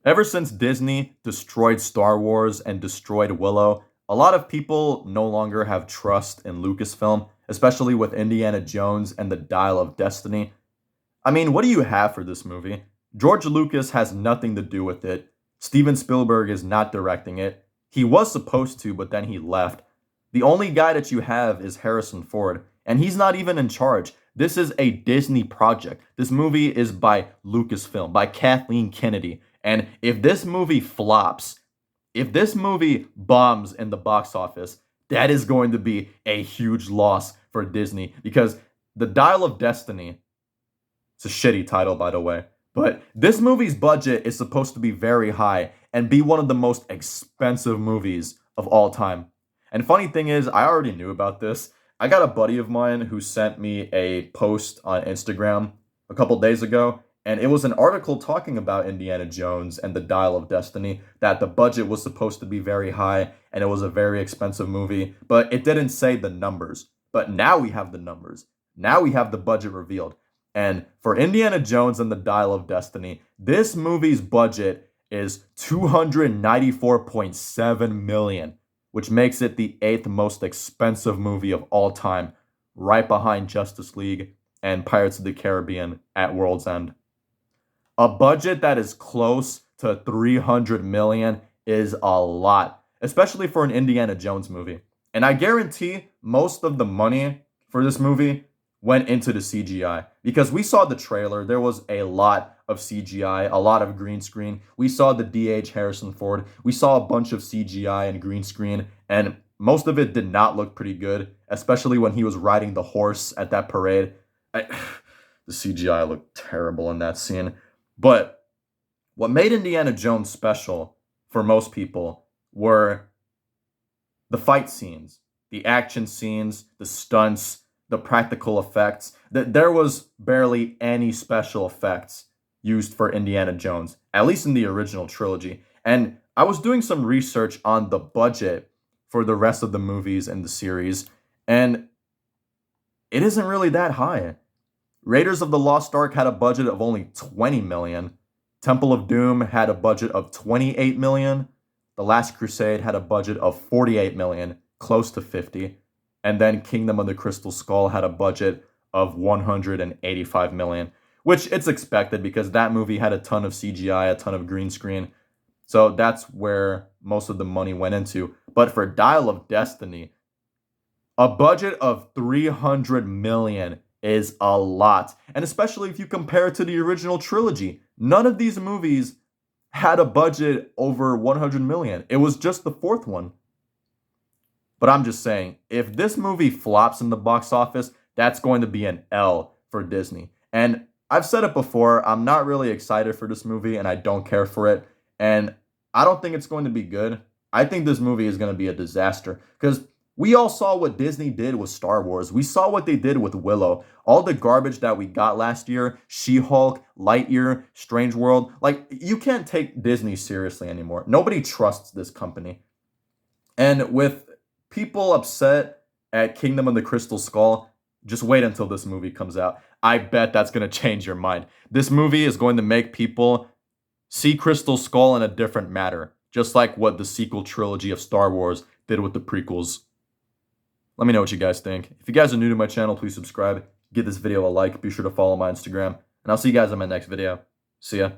Ever since Disney destroyed Star Wars and destroyed Willow, a lot of people no longer have trust in Lucasfilm, especially with Indiana Jones and the Dial of Destiny. I mean, what do you have for this movie? George Lucas has nothing to do with it. Steven Spielberg is not directing it. He was supposed to, but then he left. The only guy that you have is Harrison Ford, and he's not even in charge. This is a Disney project. This movie is by Lucasfilm, by Kathleen Kennedy. And if this movie flops, if this movie bombs in the box office, that is going to be a huge loss for Disney because The Dial of Destiny, it's a shitty title, by the way. But this movie's budget is supposed to be very high and be one of the most expensive movies of all time. And funny thing is, I already knew about this. I got a buddy of mine who sent me a post on Instagram a couple days ago, and it was an article talking about Indiana Jones and the Dial of Destiny, that the budget was supposed to be very high and it was a very expensive movie, but it didn't say the numbers. But now we have the numbers. Now we have the budget revealed. And for Indiana Jones and the Dial of Destiny, this movie's budget is 294.7 million, which makes it the eighth most expensive movie of all time, right behind Justice League and Pirates of the Caribbean at World's End. A budget that is close to 300 million is a lot, especially for an Indiana Jones movie. And I guarantee most of the money for this movie went into the CGI because we saw the trailer. There was a lot of CGI, a lot of green screen. We saw the DH Harrison Ford. We saw a bunch of CGI and green screen, and most of it did not look pretty good, especially when he was riding the horse at that parade. The CGI looked terrible in that scene. But what made Indiana Jones special for most people were the fight scenes, the action scenes, the stunts, the practical effects. There was barely any special effects used for Indiana Jones, at least in the original trilogy. And I was doing some research on the budget for the rest of the movies in the series, and it isn't really that high. Raiders of the Lost Ark had a budget of only 20 million. Temple of Doom had a budget of 28 million. The Last Crusade had a budget of 48 million, close to 50. And then Kingdom of the Crystal Skull had a budget of 185 million, which it's expected because that movie had a ton of CGI, a ton of green screen. So that's where most of the money went into. But for Dial of Destiny, a budget of 300 million is a lot. And especially if you compare it to the original trilogy, none of these movies had a budget over 100 million. It was just the fourth one. But I'm just saying, if this movie flops in the box office, that's going to be an L for Disney. And I've said it before, I'm not really excited for this movie and I don't care for it. And I don't think it's going to be good. I think this movie is going to be a disaster because we all saw what Disney did with Star Wars. We saw what they did with Willow. All the garbage that we got last year, She-Hulk, Lightyear, Strange World. Like, you can't take Disney seriously anymore. Nobody trusts this company. And with people upset at Kingdom of the Crystal Skull, just wait until this movie comes out. I bet that's going to change your mind. This movie is going to make people see Crystal Skull in a different manner, just like what the sequel trilogy of Star Wars did with the prequels. Let me know what you guys think. If you guys are new to my channel, please subscribe. Give this video a like. Be sure to follow my Instagram. And I'll see you guys in my next video. See ya.